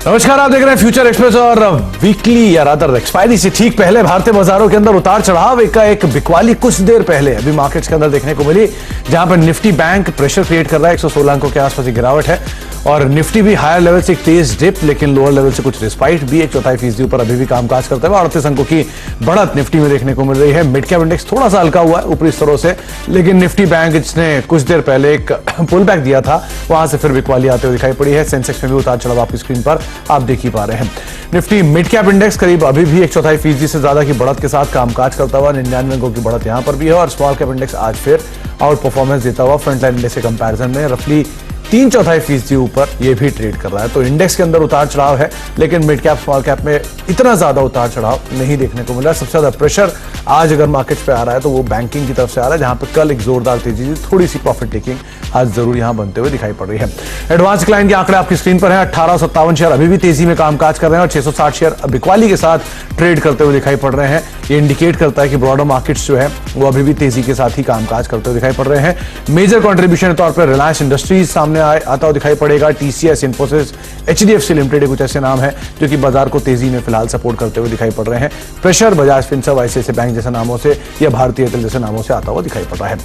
नमस्कार, आप देख रहे हैं फ्यूचर एक्सप्रेस और वीकली या रादर एक्सपायरी से ठीक पहले भारतीय बाजारों के अंदर उतार चढ़ाव एक बिकवाली कुछ देर पहले अभी मार्केट्स के अंदर देखने को मिली, जहां पर निफ्टी बैंक प्रेशर क्रिएट कर रहा है। 116 अंकों के आसपास एक गिरावट है और निफ्टी भी हायर लेवल से एक तेज डिप, लेकिन लोअर लेवल से कुछ रिस्पाइट भी 1/4% ऊपर अभी भी कामकाज करते हुए 38 अंकों की बढ़त निफ्टी में देखने को मिल रही है। मिड कैप इंडेक्स थोड़ा सा हल्का हुआ है ऊपरी स्तरों से, लेकिन निफ्टी बैंक जिसने कुछ देर पहले एक पुल बैक दिया था, वहां से फिर बिकवाली आते हुए दिखाई पड़ी है। सेंसेक्स में भी उतार चढ़ाव आपकी स्क्रीन पर आप देख ही पा रहे हैं। निफ्टी मिड कैप इंडेक्स करीब अभी भी 1/4% से ज्यादा की बढ़त के साथ कामकाज करता हुआ 99 अंकों की बढ़त यहां पर भी है और स्मॉल कैप इंडेक्स आज फिर आउट परफॉर्मेंस देता हुआ फ्रंटलाइन इंडेक्स के कंपैरिजन में रफली 3/4% ऊपर ये भी ट्रेड कर रहा है। तो इंडेक्स के अंदर उतार चढ़ाव है, लेकिन मिड कैप स्मॉल कैप में इतना ज्यादा उतार चढ़ाव नहीं देखने को मिल रहा है। सबसे ज्यादा प्रेशर आज अगर मार्केट पे आ रहा है तो वो बैंकिंग की तरफ से आ रहा है, जहां पे कल एक जोरदार तेजी थी, थोड़ी सी प्रॉफिट टेकिंग आज जरूर यहां बनते हुए दिखाई पड़ रही है। एडवांस क्लाइंट के आंकड़े आपकी स्क्रीन पर है। 1857 शेयर अभी भी तेजी में कामकाज कर रहे हैं और 660 शेयर बिकवाली के साथ ट्रेड करते हुए दिखाई पड़ रहे हैं। ये इंडिकेट करता है कि ब्रॉडर मार्केट्स जो है वो अभी भी तेजी के साथ ही कामकाज करते हुए दिखाई पड़ रहे हैं। मेजर कंट्रीब्यूशन के तौर पर रिलायंस इंडस्ट्रीज सामने आता हुआ दिखाई पड़ेगा। टीसीएस, इन्फोसिस, एचडीएफसी लिमिटेड कुछ ऐसे नाम है जो कि बाजार को तेजी में फिलहाल सपोर्ट करते हुए दिखाई पड़ रहे हैं। Pressure Bajaj Finserv, ICICI bank जैसे नामों से या भारतीय एयरटेल जैसे नामों से आता हुआ दिखाई पड़ रहा है।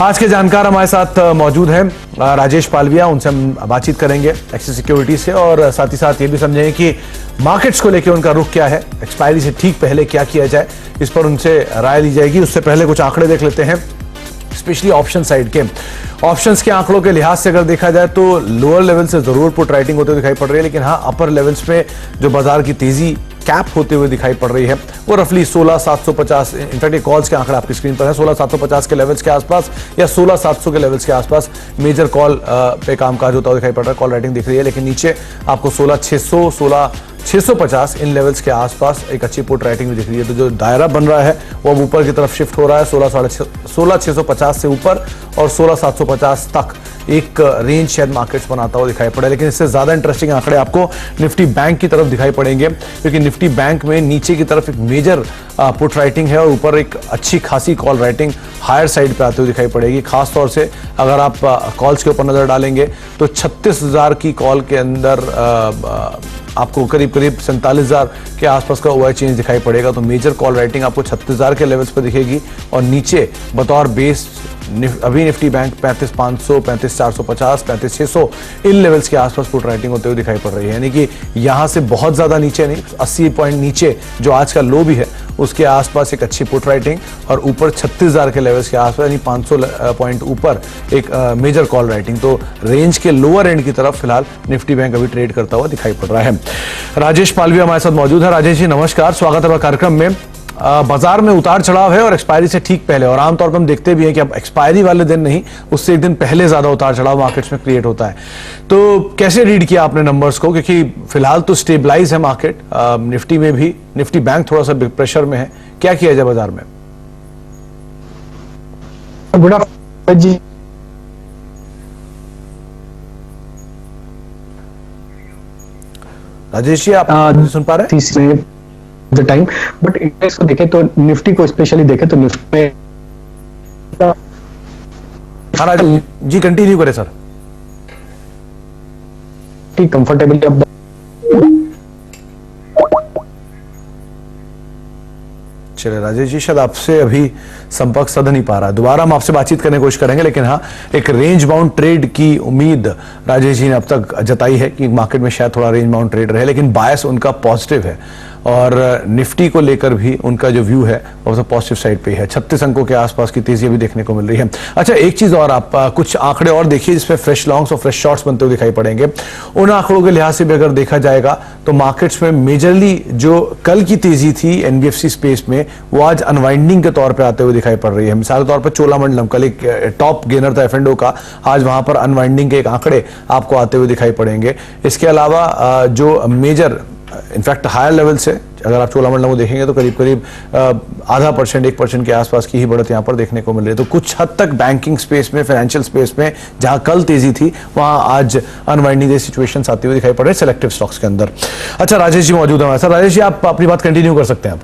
आज के जानकार हमारे साथ मौजूद हैं राजेश पालविया, उनसे हम बातचीत करेंगे एक्सिस सिक्योरिटी से और साथ ही साथ ये भी समझेंगे कि मार्केट्स को लेकर उनका रुख क्या है, एक्सपायरी से ठीक पहले क्या किया जाए, इस पर उनसे राय ली जाएगी। उससे पहले कुछ आंकड़े देख लेते हैं, स्पेशली ऑप्शन साइड के। ऑप्शंस के आंकड़ों के लिहाज से अगर देखा जाए तो लोअर लेवल से जरूर पुट राइटिंग होते हुए दिखाई पड़ रही है, लेकिन हाँ अपर लेवल्स पे जो बाजार की तेजी कैप होते हुए दिखाई पड़ रही है वो रफली 16,750, इनफैक्ट कॉल्स के आंकड़े आपकी स्क्रीन पर है, 16,750 के लेवल्स के आसपास या 16,700 के लेवल्स के आसपास मेजर कॉल पे कामकाज होता हुआ दिखाई पड़ रहा है। कॉल राइटिंग दिख रही है, लेकिन नीचे आपको 16,600, 16,650 इन लेवल्स के आसपास एक अच्छी पुट राइटिंग भी दिख रही है। तो जो दायरा बन रहा है वो अब ऊपर की तरफ शिफ्ट हो रहा है 16,650 से ऊपर और 16,750 तक एक रेंज शायद मार्केट्स बनाता हुआ दिखाई पड़ा। लेकिन इससे ज्यादा इंटरेस्टिंग आंकड़े आपको निफ्टी बैंक की तरफ दिखाई पड़ेंगे, क्योंकि निफ्टी बैंक में नीचे की तरफ एक मेजर पुट राइटिंग है और ऊपर एक अच्छी खासी कॉल राइटिंग हायर साइड पे आते हुए दिखाई पड़ेगी। खास तौर से अगर आप कॉल्स के ऊपर नजर डालेंगे तो 36,000 की कॉल के अंदर आपको करीब 47,000 के आसपास का ओआई चेंज दिखाई पड़ेगा। तो मेजर कॉल राइटिंग आपको 36,000 के लेवल्स पर दिखेगी और नीचे बतौर बेस अभी निफ्टी बैंक 35,500, 35,450, 35,600 इन लेवल्स के आसपास पुट राइटिंग होते हुए दिखाई पड़ रही है। यानी कि यहां से बहुत ज्यादा नीचे नहीं, 80 पॉइंट नीचे जो आज का लो भी है उसके आसपास एक अच्छी पुट राइटिंग और ऊपर 36,000 के लेवल्स के आसपास यानी 500 पॉइंट ऊपर एक मेजर कॉल राइटिंग। तो रेंज के लोअर एंड की तरफ फिलहाल निफ्टी बैंक अभी ट्रेड करता हुआ दिखाई पड़ रहा है। राजेश पालविया हमारे साथ मौजूद है। राजेश जी नमस्कार, स्वागत है कार्यक्रम में। बाजार में उतार चढ़ाव है और एक्सपायरी से ठीक पहले, और आमतौर पर हम देखते भी हैं कि अब एक्सपायरी वाले दिन नहीं, उससे एक दिन पहले ज्यादा उतार चढ़ाव मार्केट्स में क्रिएट होता है। तो कैसे रीड किया आपने नंबर्स को, क्योंकि फिलहाल तो स्टेबलाइज है मार्केट, निफ्टी में भी निफ्टी बैंक थोड़ा सा प्रेशर में है, क्या किया जाए बाजार में? गुड आफ्टरनून जी। राजेश जी आप सुन पा रहे हैं? द टाइम, बट इंडेक्स को देखें तो निफ्टी को स्पेशली देखें तो निफ्टी में जी कंटिन्यू करें सर। कंफर्टेबली अब चलिए राजेश जी, शायद आपसे अभी संपर्क साध नहीं पा रहा, दोबारा हम आपसे बातचीत करने की कोशिश करेंगे। लेकिन हाँ, एक रेंज बाउंड ट्रेड की उम्मीद राजेश जी ने अब तक जताई है कि मार्केट में शायद थोड़ा रेंज बाउंड ट्रेड रहे, लेकिन बायस उनका पॉजिटिव है और निफ्टी को लेकर भी उनका जो व्यू है वो सब पॉजिटिव साइड पे है। 36 अंकों के आसपास की तेजी अभी देखने को मिल रही है। अच्छा, एक चीज और, आप कुछ आंकड़े और देखिए जिसमें फ्रेश लॉन्ग्स और फ्रेश शॉर्ट्स बनते हुए दिखाई पड़ेंगे। उन आंकड़ों के लिहाज से भी अगर देखा जाएगा तो मार्केट्स में मेजरली जो कल की तेजी थी एनबीएफसी स्पेस में, वो आज अनवाइंडिंग के तौर पर आते हुए दिखाई पड़ रही है। मिसाल के तौर पर चोलामंडलम कल एक टॉप गेनर था एफ&ओ का, आज वहां पर अनवाइंडिंग के एक आंकड़े आपको आते हुए दिखाई पड़ेंगे। इसके अलावा जो मेजर इनफैक्ट हायर लेवल से अगर आप चोलामंडलम को देखेंगे तो करीब 0.5%, 1% के आसपास की ही बढ़त यहां पर देखने को मिल रही है। तो कुछ हद तक बैंकिंग स्पेस में, फाइनेंशियल स्पेस में जहां कल तेजी थी वहां आज अनवाइंडिंग सिचुएशंस आती हुई दिखाई पड़ रहे हैं सेलेक्टिव स्टॉक्स के अंदर। अच्छा, राजेश जी मौजूद है हमारे साथ। राजेश जी आप अपनी बात कंटिन्यू कर सकते हैं आप।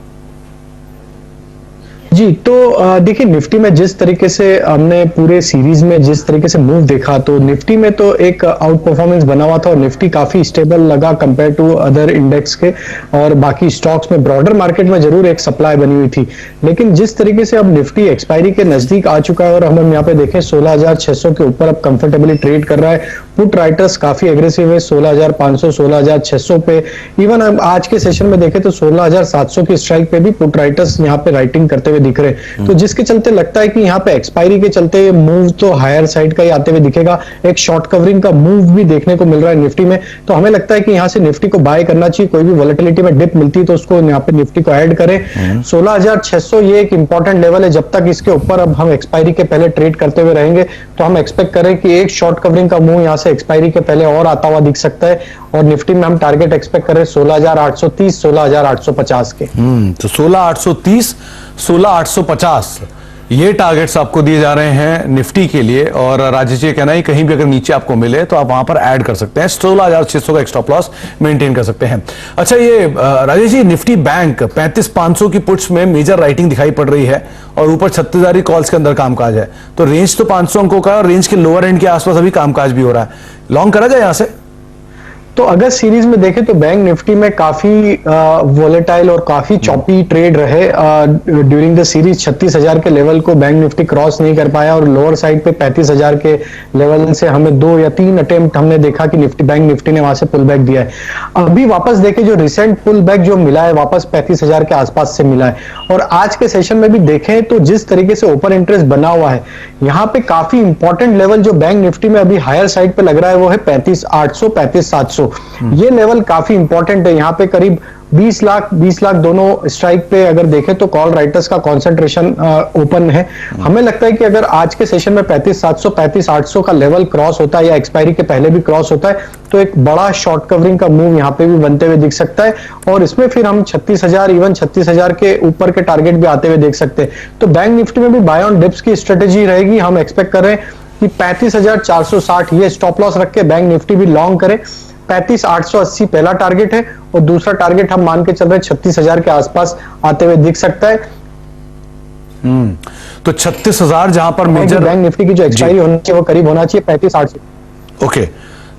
जी, तो देखिए निफ्टी में जिस तरीके से हमने पूरे सीरीज में जिस तरीके से मूव देखा, तो निफ्टी में तो एक आउट परफॉर्मेंस बना हुआ था और निफ्टी काफी स्टेबल लगा कंपेयर टू अदर इंडेक्स के। और बाकी स्टॉक्स में ब्रॉडर मार्केट में जरूर एक सप्लाई बनी हुई थी, लेकिन जिस तरीके से अब निफ्टी एक्सपायरी के नजदीक आ चुका है और हम यहाँ पे देखें 16,600 के ऊपर अब कंफर्टेबली ट्रेड कर रहा है। पुट राइटर्स काफी एग्रेसिव है, 16,500 16,600 पे। इवन हम आज के सेशन में देखें तो 16,700 की स्ट्राइक पे भी पुट राइटर्स यहाँ पे राइटिंग करते हुए दिख रहे हैं। तो जिसके चलते लगता है कि यहाँ पे एक्सपायरी के चलते मूव तो हायर साइड का ही आते हुए दिखेगा। एक शॉर्ट कवरिंग का मूव भी देखने को मिल रहा है निफ्टी में, तो हमें लगता है कि यहाँ से निफ्टी को बाय करना चाहिए। कोई भी वॉलेटिलिटी में डिप मिलती है तो उसको यहाँ पे निफ्टी को ऐड करें। 16,600 ये एक इंपॉर्टेंट लेवल है। जब तक इसके ऊपर अब हम एक्सपायरी के पहले ट्रेड करते हुए रहेंगे तो हम एक्सपेक्ट करें कि एक शॉर्ट कवरिंग का मूव यहाँ से एक्सपायरी के पहले और आता हुआ दिख सकता है। और निफ्टी में हम टारगेट एक्सपेक्ट करें 16,830 16,850 के। तो 16,830 16,850 ये टारगेट्स आपको दिए जा रहे हैं निफ्टी के लिए। और राजेश जी कहना है कहीं भी अगर नीचे आपको मिले तो आप वहां पर ऐड कर सकते हैं, 16,600 का स्टॉप लॉस मेंटेन कर सकते हैं। अच्छा, ये राजेश जी, निफ्टी बैंक 35,500 की पुट्स में मेजर राइटिंग दिखाई पड़ रही है और ऊपर 36,000 कॉल्स के अंदर कामकाज है, तो रेंज तो 500 अंकों का और रेंज के लोअर एंड के आसपास अभी कामकाज भी हो रहा है। लॉन्ग करा जाए यहां से? तो अगर सीरीज में देखें तो बैंक निफ्टी में काफी वोलेटाइल और काफी चॉपी ट्रेड रहे ड्यूरिंग द सीरीज। 36,000 के लेवल को बैंक निफ्टी क्रॉस नहीं कर पाया और लोअर साइड पे 35,000 के लेवल से हमें 2 या 3 अटेम्प्ट हमने देखा कि बैंक निफ्टी ने वहां से पुल बैक दिया है। अभी वापस देखें जो रिसेंट पुल बैक जो मिला है वापस 35,000 के आसपास से मिला है। और आज के सेशन में भी देखें तो जिस तरीके से ओपन इंटरेस्ट बना हुआ है, यहाँ पे काफी इंपॉर्टेंट लेवल जो बैंक निफ्टी में अभी हायर साइड पे लग रहा है वो है 35,800 35,700। ये लेवल काफी इंपॉर्टेंट है। यहाँ पे करीब 20 लाख दोनों स्ट्राइक पे अगर देखें तो कॉल राइटर्स का कंसंट्रेशन ओपन है। हमें लगता है कि अगर आज के सेशन में 35,700 35,800 का लेवल क्रॉस होता है या एक्सपायरी के पहले भी क्रॉस होता है तो एक बड़ा शॉर्ट कवरिंग का मूव यहाँ पे भी बनते हुए दिख सकता है। और इसमें फिर हम 36,000 इवन 36,000 के ऊपर के टारगेट भी आते हुए देख सकते हैं। तो बैंक निफ्टी में भी बाय ऑन डिप्स की स्ट्रेटेजी रहेगी। हम एक्सपेक्ट कर रहे हैं कि 35,460 ये स्टॉप लॉस रख के बैंक निफ्टी भी लॉन्ग करे। 35,880 पहला टारगेट है और दूसरा टारगेट हम मान के चल रहे हैं 36,000 के आसपास आते हुए दिख सकता है। तो 36,000 जहां पर मेजर बैंक निफ्टी की जो एक्सपायरी होनी चाहिए वो करीब होना चाहिए 35,800। ओके,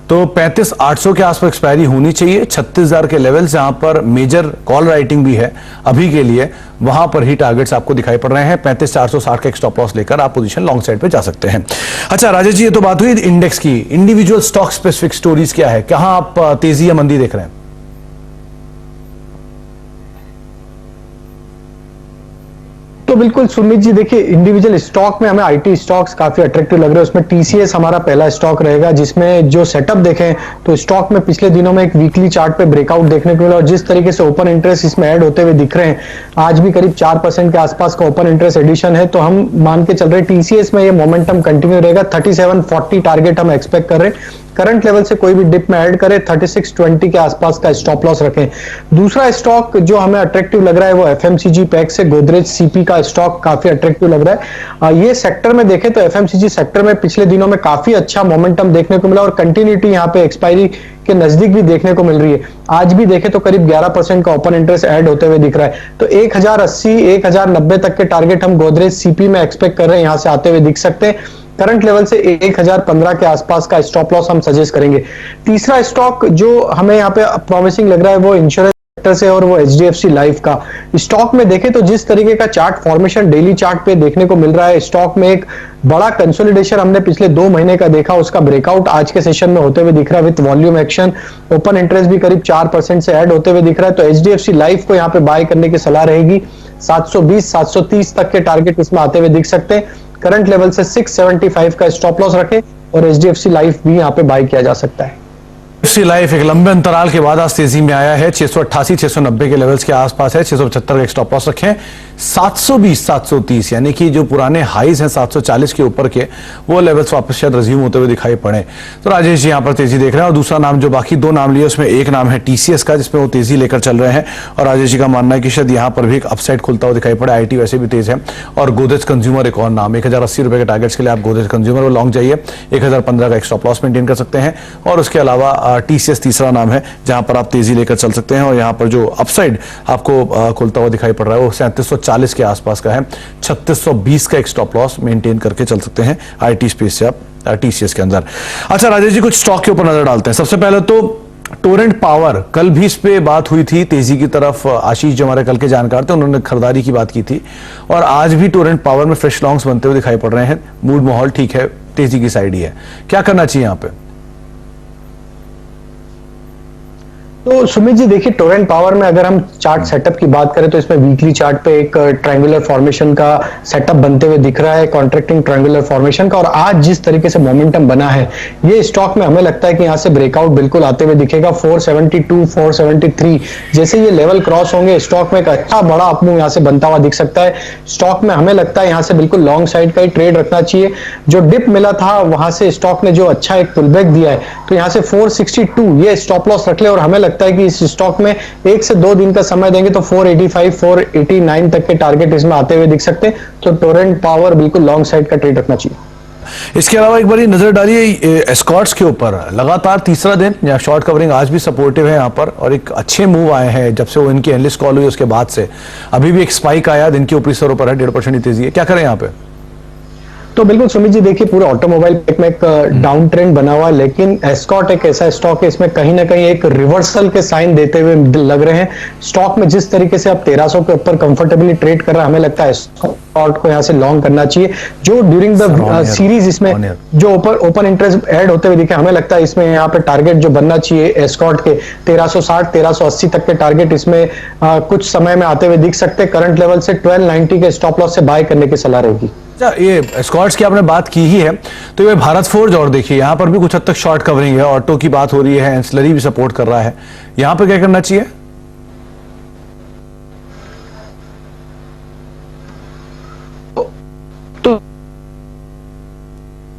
तो 35,800 के आसपास एक्सपायरी होनी चाहिए। 36,000 के लेवल जहां पर मेजर कॉल राइटिंग भी है अभी के लिए, वहां पर ही टारगेट्स आपको दिखाई पड़ रहे हैं। 35,460 का एक स्टॉप लॉस लेकर आप पोजीशन लॉन्ग साइड पे जा सकते हैं। अच्छा राजेश जी, ये तो बात हुई इंडेक्स की। इंडिविजुअल स्टॉक स्पेसिफिक स्टोरीज क्या है, कहां आप तेजी या मंदी देख रहे हैं? तो बिल्कुल सुमित जी, देखिए इंडिविजुअल स्टॉक में हमें आईटी स्टॉक्स काफी अट्रैक्टिव लग रहे हैं। उसमें टीसीएस हमारा पहला स्टॉक रहेगा, जिसमें जो सेटअप देखें तो स्टॉक में पिछले दिनों में एक वीकली चार्ट पे ब्रेकआउट देखने को मिला और जिस तरीके से ओपन इंटरेस्ट इसमें ऐड होते हुए दिख रहे हैं, आज भी करीब 4% के आसपास का ओपन इंटरेस्ट एडिशन है। तो हम मान के चल रहे हैं टीसीएस में ये मोमेंटम कंटिन्यू रहेगा। 3740 टारगेट हम एक्सपेक्ट कर रहे हैं। करंट लेवल से कोई भी डिप में ऐड करे 3620 के आसपास का स्टॉप लॉस रखें। दूसरा स्टॉक जो हमें अट्रैक्टिव लग रहा है वो एफएमसीजी पैक से गोदरेज सीपी का स्टॉक काफी अट्रैक्टिव लग रहा है। ये सेक्टर में देखें तो एफएमसीजी सेक्टर में पिछले दिनों में काफी अच्छा मोमेंटम देखने को मिला और कंटिन्यूटी यहाँ पे एक्सपायरी के नजदीक भी देखने को मिल रही है। आज भी देखें तो करीब 11% का ओपन इंटरेस्ट ऐड होते हुए दिख रहा है। तो 1080 1090 तक के टारगेट हम गोदरेज सीपी में एक्सपेक्ट कर रहे हैं, यहां से आते हुए दिख सकते हैं। करंट लेवल से 1015 के आसपास का स्टॉप लॉस हम सजेस्ट करेंगे। तीसरा स्टॉक जो हमें यहाँ पे प्रॉमिसिंग लग रहा है वो इंश्योरेंस सेक्टर से और वो एचडीएफसी लाइफ का। स्टॉक में देखें तो जिस तरीके का चार्ट फॉर्मेशन डेली चार्ट पे देखने को मिल रहा है, स्टॉक में एक बड़ा कंसोलिडेशन हमने पिछले 2 महीने का देखा, उसका ब्रेकआउट आज के सेशन में होते हुए दिख रहा है with volume action. Open interest भी करीब 4% से ऐड होते हुए दिख रहा है। तो एचडीएफसी लाइफ को यहाँ पे बाय करने की सलाह रहेगी। 720 730 तक के टारगेट इसमें आते हुए दिख सकते हैं। करंट लेवल से 675 का स्टॉप लॉस रखें और एचडीएफसी लाइफ भी यहाँ पे बाय किया जा सकता है। एचडीएफसी लाइफ एक लंबे अंतराल के बाद आज तेजी में आया है। 688 690 के लेवल्स के आसपास है। 675 का स्टॉप लॉस रखें। 720 730 यानी कि जो पुराने हाईज हैं 740 के ऊपर के, वो लेवल्स वापस शायद रिज्यूम होते हुए दिखाई पड़े। तो राजेश जी यहाँ पर तेजी देख रहे हैं। और दूसरा नाम जो बाकी 2 नाम लिए उसमें एक नाम है टीसीएस का, जिसमें वो तेजी लेकर चल रहे हैं। और राजेश जी का मानना है कि शायद यहाँ पर भी एक अपसाइड खुलता हुआ दिखाई पड़े। आईटी वैसे भी तेज है। और गोदरेज कंज्यूमर एक और नाम, 1080 रुपए के टारगेट्स के लिए आप गोदरेज कंज्यूमर लॉन्ग जाइए। 1015 का एक स्टॉप लॉस मेंटेन कर सकते हैं। और उसके अलावा टीसीएस तीसरा नाम है जहां पर आप तेजी लेकर चल सकते हैं, और यहां पर जो अपसाइड आपको खुलता हुआ दिखाई पड़ रहा है वो 3740 के आसपास का है। 3620 का एक स्टॉप लॉस मेंटेन करके चल सकते हैं आईटी स्पेस से आप टीसीएस के अंदर। अच्छा राजेश जी, कुछ स्टॉक के ऊपर नजर डालते हैं। सबसे पहले तो टोरेंट पावर, कल भी इस पे बात हुई थी तेजी की तरफ। आशीष जो हमारे कल के जानकार थे उन्होंने खरीदारी की बात की थी, और आज भी टोरेंट पावर में फ्रेश लॉन्ग्स बनते हुए दिखाई पड़ रहे हैं। मूड माहौल ठीक है, तेजी की साइड ही है, क्या करना चाहिए यहां पे? तो सुमित जी देखिए, टोरेंट पावर में अगर हम चार्ट सेटअप की बात करें तो इसमें वीकली चार्ट पे एक ट्रायंगुलर फॉर्मेशन का सेटअप बनते हुए दिख रहा है, कॉन्ट्रैक्टिंग ट्रायंगुलर फॉर्मेशन का। और आज जिस तरीके से मोमेंटम बना है, ये स्टॉक में हमें लगता है कि यहां से ब्रेकआउट बिल्कुल आते हुए दिखेगा। 472 473 जैसे ये लेवल क्रॉस होंगे, स्टॉक में एक अच्छा बड़ा अपमूव यहां से बनता हुआ दिख सकता है। स्टॉक में हमें लगता है यहां से बिल्कुल लॉन्ग साइड का ही ट्रेड रखना चाहिए। जो डिप मिला था वहां से स्टॉक ने जो अच्छा एक पुलबैक दिया है, तो यहां से 462 ये स्टॉप लॉस रख ले, और हमें लगता है कि इस स्टॉक में 1 से 2 दिन का समय देंगे तो 485 489 तक के टारगेट इसमें आते हुए दिख सकते हैं। तो टोरेंट पावर बिल्कुल लॉन्ग साइड का ट्रेड रखना चाहिए। इसके अलावा एक बार नजर डालिए एस्कॉर्ट्स के ऊपर। लगातार तीसरा दिन या शॉर्ट कवरिंग आज भी सपोर्टिव है यहां पर, और एक अच्छे मूव आए हैं जब से वो इनकी एनालिस्ट कॉल हुई उसके बाद से। अभी भी एक स्पाइक आया, दिन के ऊपरी स्तरों पर है, 1.5% की तेजी है। क्या करें यहां पे? तो बिल्कुल सुमित जी देखिए, पूरे ऑटोमोबाइल में एक डाउन ट्रेंड बना हुआ है, लेकिन एस्कॉर्ट एक ऐसा स्टॉक है इसमें कहीं ना कहीं एक रिवर्सल के साइन देते हुए लग रहे हैं। स्टॉक में जिस तरीके से अब 1300 के ऊपर कंफर्टेबली ट्रेड कर रहा है, हमें लगता है एस्कॉर्ट को यहां से लॉन्ग करना चाहिए। जो ड्यूरिंग द सीरीज इसमें जो ओपन इंटरेस्ट ऐड होते हुए दिखे, हमें लगता है इसमें यहाँ पे टारगेट जो बनना चाहिए एस्कॉर्ट के 1360 1380 तक के टारगेट इसमें कुछ समय में आते हुए दिख सकते हैं। करंट लेवल से 1290 के स्टॉप लॉस से बाय करने की सलाह रहेगी। ये एस्कॉर्ट्स की आपने बात की ही है, तो ये भारत फोर्ज, और देखिए यहां पर भी कुछ हद तक शॉर्ट कवरिंग है, ऑटो की बात हो रही है, एंसिलरी भी सपोर्ट कर रहा है। यहां पर क्या करना चाहिए?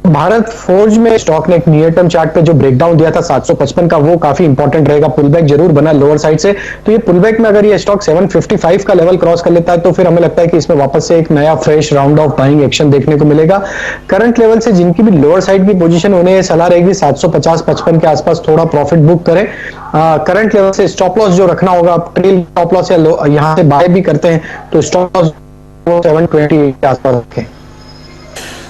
भारत फोर्ज में स्टॉक ने एक नियर टर्म चार्ट पे जो ब्रेकडाउन दिया था 755 का, वो काफी इंपॉर्टेंट रहेगा। पुलबैक जरूर बना लोअर साइड से, तो ये पुलबैक में अगर ये स्टॉक 755 का लेवल क्रॉस कर लेता है तो फिर हमें लगता है कि इसमें वापस से एक नया fresh round of buying action देखने को मिलेगा। करंट लेवल से जिनकी भी लोअर साइड की पोजीशन, उन्हें ये सलाह रहेगी 750-55 के आसपास थोड़ा प्रॉफिट बुक करें। करंट लेवल से स्टॉप लॉस जो रखना होगा, ट्रेल स्टॉप लॉस या यहां से बाय भी करते हैं तो स्टॉप लॉस 720 के आसपास रखें।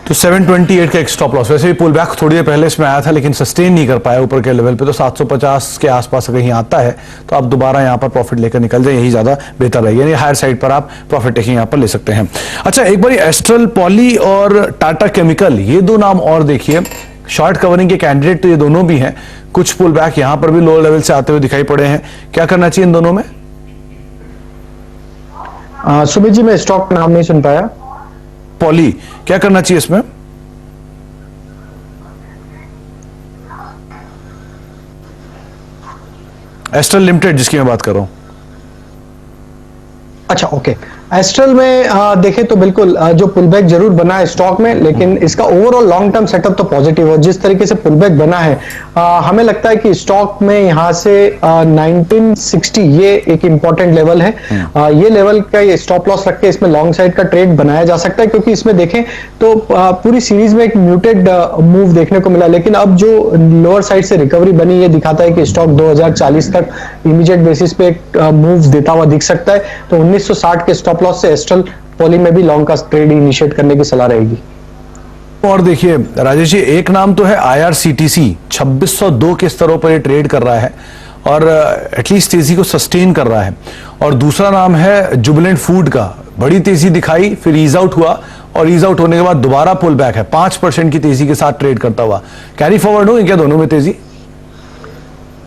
तो 728 का एक स्टॉप लॉस। वैसे भी पुल बैक थोड़ी देर पहले इसमें आया था लेकिन सस्टेन नहीं कर पाया ऊपर के लेवल पे, तो 750 के आसपास कहीं आता है तो आप दोबारा यहां पर प्रॉफिट लेकर निकल जाए, यही ज्यादा बेहतर रहेगा। यानी हायर साइड पर आप प्रॉफिट टेकिंग यहां पर ले सकते हैं। अच्छा, एक बार एस्ट्रल पॉली और टाटा केमिकल, ये दो नाम और देखिए, शॉर्ट कवरिंग के कैंडिडेट तो ये दोनों भी हैं। कुछ पुल बैक यहां पर भी लोअर लेवल से आते हुए दिखाई पड़े हैं। क्या करना चाहिए इन दोनों में? सुमित जी मैं स्टॉक का नाम नहीं सुन पाया। पॉली, क्या करना चाहिए इसमें? एस्ट्रल लिमिटेड जिसकी मैं बात कर रहा हूं। अच्छा ओके, एस्ट्रल में देखें तो बिल्कुल जो पुलबैक जरूर बना है स्टॉक में, लेकिन इसका ओवरऑल लॉन्ग टर्म सेटअप तो पॉजिटिव है। जिस तरीके से पुलबैक बना है, हमें लगता है कि स्टॉक में यहां से 1960 ये एक इंपॉर्टेंट लेवल है। ये लेवल का ये स्टॉप लॉस रख के इसमें लॉन्ग साइड का ट्रेड बनाया जा सकता है, क्योंकि इसमें देखें तो पूरी सीरीज में एक म्यूटेड मूव देखने को मिला, लेकिन अब जो लोअर साइड से रिकवरी बनी ये दिखाता है कि स्टॉक 2040 तक इमीडिएट बेसिस पे एक मूव देता हुआ दिख सकता है। तो 1960 के स्टॉप लॉस से एस्ट्रल पॉली में भी लॉन्ग का ट्रेड इनिशिएट करने की सलाह रहेगी। और देखिए राजेश जी, एक नाम तो है IRCTC, 2602 के स्तरों पर ये ट्रेड कर रहा है और एटलीस्ट तेजी को सस्टेन कर रहा है। और दूसरा नाम है जुबिलेंट फूड का, बड़ी तेजी दिखाई फिर ईज आउट हुआ, और ईज आउट होने के बाद दोबारा पुल बैक है, 5% की तेजी के साथ ट्रेड करता हुआ। कैरी फॉरवर्ड हो क्या दोनों में तेजी?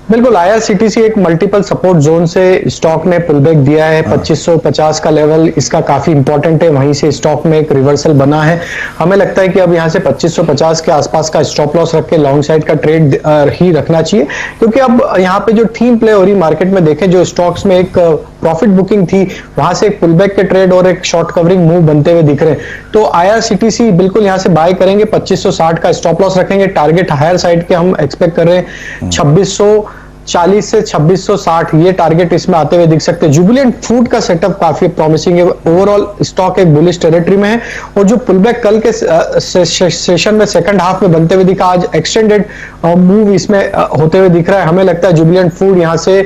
बिल्कुल, IRCTC एक मल्टीपल सपोर्ट जोन से स्टॉक ने पुलबैक दिया है। 2550 का लेवल इसका काफी इंपॉर्टेंट है, वहीं से स्टॉक में एक रिवर्सल बना है। हमें लगता है कि अब यहां से 2550 के आसपास का स्टॉप लॉस रख के लॉन्ग साइड का ट्रेड ही रखना चाहिए, क्योंकि अब यहां पे जो थीम प्ले हो रही मार्केट में देखें, जो स्टॉक्स में एक प्रॉफिट बुकिंग थी वहां से एक पुलबैक के ट्रेड और एक शॉर्ट कवरिंग मूव बनते हुए दिख रहे हैं। तो IRCTC बिल्कुल यहां से बाय करेंगे, 2560 का स्टॉप लॉस रखेंगे। टारगेट हायर साइड के हम एक्सपेक्ट कर रहे हैं 2600 40 से 2660 ये टारगेट इसमें आते हुए दिख सकते हैं। जुबिलेंट फूड का सेटअप काफी प्रॉमिसिंग है, ओवरऑल स्टॉक एक बुलिश टेरिटरी में है और जो पुलबैक कल के सेशन में सेकंड हाफ में बनते हुए दिखा, आज एक्सटेंडेड मूव इसमें होते हुए दिख रहा है। हमें लगता है जुबिलेंट फूड यहां से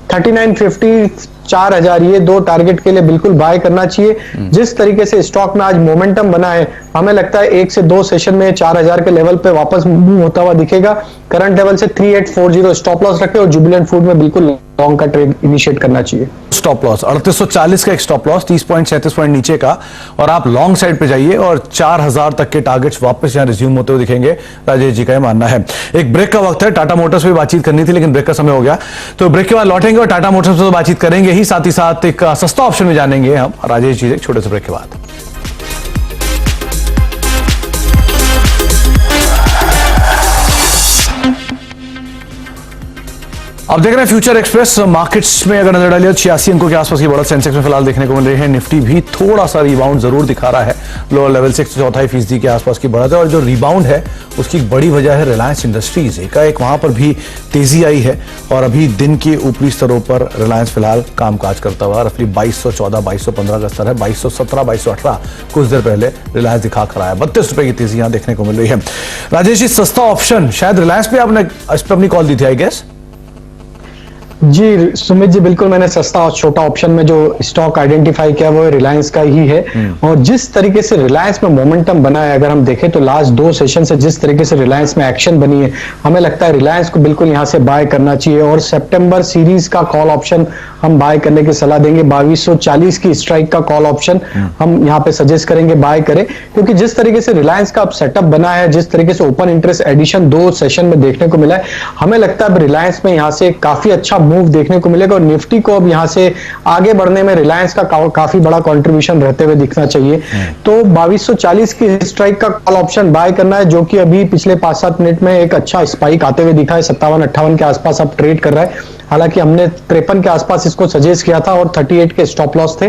3950 4000 ये दो टारगेट के लिए बिल्कुल बाय करना चाहिए। जिस तरीके से स्टॉक में आज मोमेंटम बना है, हमें लगता है 1 से 2 सेशन में 4000 के लेवल पे वापस मूव होता हुआ दिखेगा। करंट लेवल से 3840 स्टॉप लॉस रखे और जुबिलेंट फूड में बिल्कुल लॉन्ग का ट्रेड इनिशिएट करना चाहिए। स्टॉप लॉस 3840 का एक स्टॉप लॉस, 30 पॉइंट 37 पॉइंट नीचे का, और आप लॉन्ग साइड पे जाइए और 4000 तक के टारगेट्स वापस यहां रिज्यूम होते हुए दिखेंगे, राजेश जी का यह मानना है। एक ब्रेक का वक्त है, टाटा मोटर्स पे बातचीत करनी थी लेकिन ब्रेक का समय हो गया, तो ब्रेक के बाद लौटेंगे और टाटा मोटर्स पे तो बातचीत करेंगे ही, साथ ही साथ एक सस्ता ऑप्शन में जानेंगे हम राजेश जी, एक छोटे से ब्रेक के बाद। अब देख रहे हैं फ्यूचर एक्सप्रेस मार्केट्स में अगर नजर डालिए 86 अंकों के आसपास की बढ़त सेंसेक्स में फिलहाल देखने को मिल रही है। निफ्टी भी थोड़ा सा रिबाउंड जरूर दिखा रहा है, लोअर लेवल से 1.4% के आसपास की बढ़त है, और जो रिबाउंड है उसकी बड़ी वजह है रिलायंस इंडस्ट्रीज, एकाएक वहां पर भी तेजी आई है और अभी दिन के ऊपरी स्तरों पर रिलायंस फिलहाल कामकाज करता हुआ रफली 2214 2215 का स्तर है, 2217 2218 कुछ देर पहले रिलायंस दिखा कर आया, 32 रुपए की तेजी यहां देखने को मिल रही है। राजेश जी, सस्ता ऑप्शन शायद रिलायंस पे आपने इस पर अपनी कॉल दी थी आई गेस? जी सुमित जी, बिल्कुल मैंने सस्ता और छोटा ऑप्शन में जो स्टॉक आइडेंटिफाई किया वो रिलायंस का ही है। और जिस तरीके से रिलायंस में मोमेंटम बना है, अगर हम देखें तो लास्ट 2 सेशन से जिस तरीके से रिलायंस में एक्शन बनी है, हमें लगता है रिलायंस को बिल्कुल यहां से बाय करना चाहिए। और सितंबर सीरीज का कॉल ऑप्शन हम बाय करने की सलाह देंगे। 2240 की स्ट्राइक का कॉल ऑप्शन हम यहाँ पे सजेस्ट करेंगे बाय करें, क्योंकि जिस तरीके से रिलायंस का अब सेटअप बना है, जिस तरीके से ओपन इंटरेस्ट एडिशन 2 सेशन में देखने को मिला है, हमें लगता है अब रिलायंस में यहाँ से काफी अच्छा मूव देखने को मिलेगा और निफ्टी को अब यहां से आगे बढ़ने में रिलायंस का काफी बड़ा कंट्रीब्यूशन रहते हुए दिखना चाहिए। तो 2240 की स्ट्राइक का कॉल ऑप्शन बाय करना है, जो कि अभी पिछले 5-7 मिनट में एक अच्छा स्पाइक आते हुए दिखा है, 57-58 के आसपास अब ट्रेड कर रहा है। हालांकि हमने 53 के आसपास इसको सजेस्ट किया था और 38 के स्टॉप लॉस थे।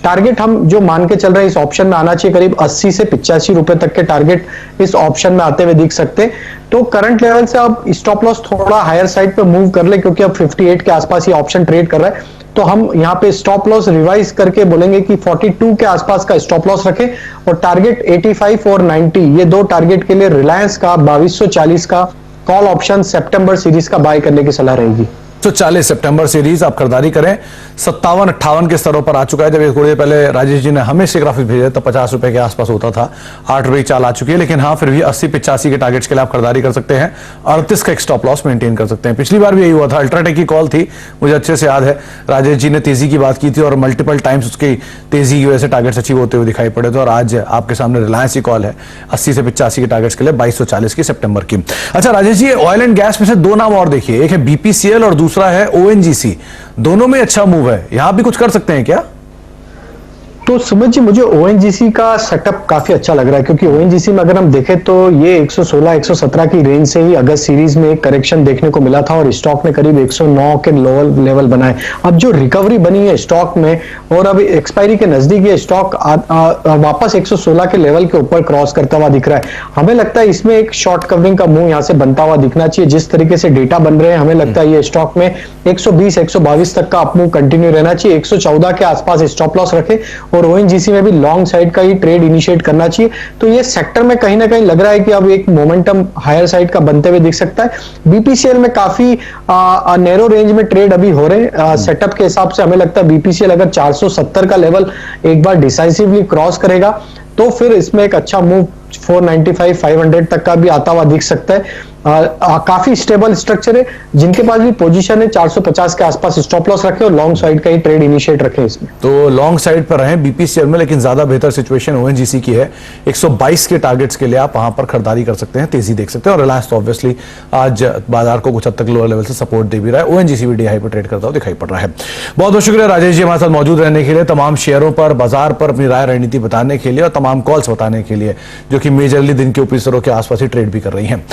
टारगेट हम जो मान के चल रहे हैं इस ऑप्शन में आना चाहिए, करीब 80 से 85 रुपए तक के टारगेट इस ऑप्शन में आते हुए दिख सकते हैं। तो करंट लेवल से अब स्टॉप लॉस थोड़ा हायर साइड पे मूव कर ले, क्योंकि अब 58 के आसपास ये ऑप्शन ट्रेड कर रहा है। तो हम यहाँ पे स्टॉप लॉस रिवाइज करके बोलेंगे कि 42 के आसपास का स्टॉप लॉस रखें और टारगेट 85 और 90, ये दो टारगेट के लिए रिलायंस का 2240 का कॉल ऑप्शन सितंबर सीरीज का बाय करने की सलाह रहेगी। 140 सितंबर सीरीज आप खरीदारी करें, 57-58 के स्तरों पर आ चुका है। जब एक थोड़ी देर पहले राजेश जी ने हमें से ग्राफिक भेजा तो 50 रुपए के आसपास होता था, 8 रुपए की चाल आ चुकी है, लेकिन हाँ फिर भी 80-85 के टारगेट्स के लिए आप खरीदारी कर सकते हैं, 38 का एक स्टॉप लॉस मेंटेन कर सकते हैं। पिछली बार भी यही हुआ था, अल्ट्राटेक की कॉल थी, मुझे अच्छे से याद है, राजेश जी ने तेजी की बात की थी और मल्टीपल टाइम्स उसकी तेजी की वजह से टारगेट्स अचीव होते हुए दिखाई पड़े थे। और आज आपके सामने रिलायंस की कॉल है 80 से 85 के टारगेट्स के लिए 2240 की सितंबर की। अच्छा Rajesh ji, oil and gas में से 2 नाम और देखिए, एक है बीपीसीएल और दूसरा है ओएनजीसी, दोनों में अच्छा मूव है, यहां भी कुछ कर सकते हैं क्या? तो सुमित जी, मुझे ओएनजीसी का सेटअप काफी अच्छा लग रहा है, क्योंकि ओएनजीसी में अगर हम देखें तो ये 116-117 की रेंज से ही अगस्त सीरीज में एक करेक्शन देखने को मिला था और स्टॉक ने करीब 109 के लोअर लेवल बनाए। अब जो रिकवरी बनी है स्टॉक में और अब एक्सपायरी के नजदीक ये स्टॉक वापस 116 के लेवल के ऊपर क्रॉस करता हुआ दिख रहा है। हमें लगता है इसमें एक शॉर्ट कवरिंग का मूव यहाँ से बनता हुआ दिखना चाहिए। जिस तरीके से डेटा बन रहे हैं, हमें लगता है ये स्टॉक में 120-122 तक का अप मूव कंटिन्यू रहना चाहिए। 114 के आसपास स्टॉप लॉस रखे और ओएनजीसी में भी लॉन्ग साइड का ही ट्रेड इनिशिएट करना चाहिए। तो ये सेक्टर में कहीं ना कहीं लग रहा है कि अब एक मोमेंटम हायर साइड का बनते हुए दिख सकता है। बीपीसीएल में काफी नैरो रेंज में ट्रेड अभी हो रहे हैं। सेटअप के हिसाब से हमें लगता है बीपीसीएल अगर 470 का लेवल एक बार डिसाइसिवली क्रॉस करेगा तो फिर इसमें एक अच्छा मूव 495-500 तक का भी आता हुआ दिख सकता है। काफी स्टेबल स्ट्रक्चर है, जिनके पास भी पोजीशन है 450 के आसपास स्टॉप लॉस रखे और लॉन्ग साइड का ही ट्रेड इनिशिएट रखे इसमें। तो लॉन्ग साइड पर रहे बीपीसीएल में, लेकिन ज्यादा बेहतर सिचुएशन ओएनजीसी की है। 122 के टारगेट्स के लिए आप वहां पर खरीदारी कर सकते हैं, तेजी देख सकते हैं। और रिलायंस तो ऑब्वियसली आज बाजार को कुछ हद तक लोअर लेवल से सपोर्ट दे भी रहा है, ओएनजीसी भी डी हाई पर ट्रेड करता हुआ दिखाई पड़ रहा है। बहुत बहुत शुक्रिया राजेश जी हमारे साथ मौजूद रहने के लिए, तमाम शेयरों पर बाजार पर अपनी राय रणनीति बताने के लिए और तमाम कॉल्स बताने के लिए, जो कि मेजरली दिन के ऊपरी स्तरों के आसपास ही ट्रेड भी कर रही हैं।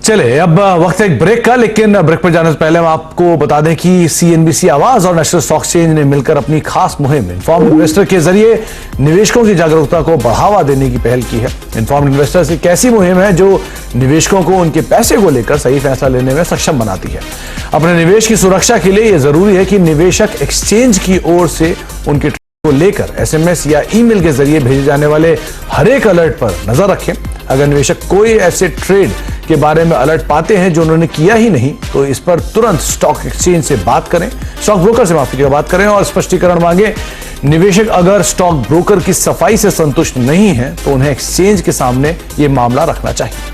चले अब वक्त है एक ब्रेक का, लेकिन ब्रेक पर जाने से पहले हम आपको बता दें कि सीएनबीसी आवाज और नेशनल स्टॉक एक्सचेंज ने मिलकर अपनी खास मुहिम इन्फॉर्म्ड इन्वेस्टर के जरिए निवेशकों की जागरूकता को बढ़ावा देने की पहल की है। इन्फॉर्म्ड इन्वेस्टर एक ऐसी मुहिम है जो निवेशकों को उनके पैसे को लेकर सही फैसला लेने में सक्षम बनाती है। अपने निवेश की सुरक्षा के लिए यह जरूरी है कि निवेशक एक्सचेंज की ओर से उनके को लेकर एसएमएस या ईमेल के जरिए भेजे जाने वाले हर एक अलर्ट पर नजर रखें। अगर निवेशक कोई ऐसे ट्रेड के बारे में अलर्ट पाते हैं जो उन्होंने किया ही नहीं, तो इस पर तुरंत स्टॉक एक्सचेंज से बात करें, स्टॉक ब्रोकर से माफी की बात करें और स्पष्टीकरण मांगे। निवेशक अगर स्टॉक ब्रोकर की सफाई से संतुष्ट नहीं है तो उन्हें एक्सचेंज के सामने यह मामला रखना चाहिए।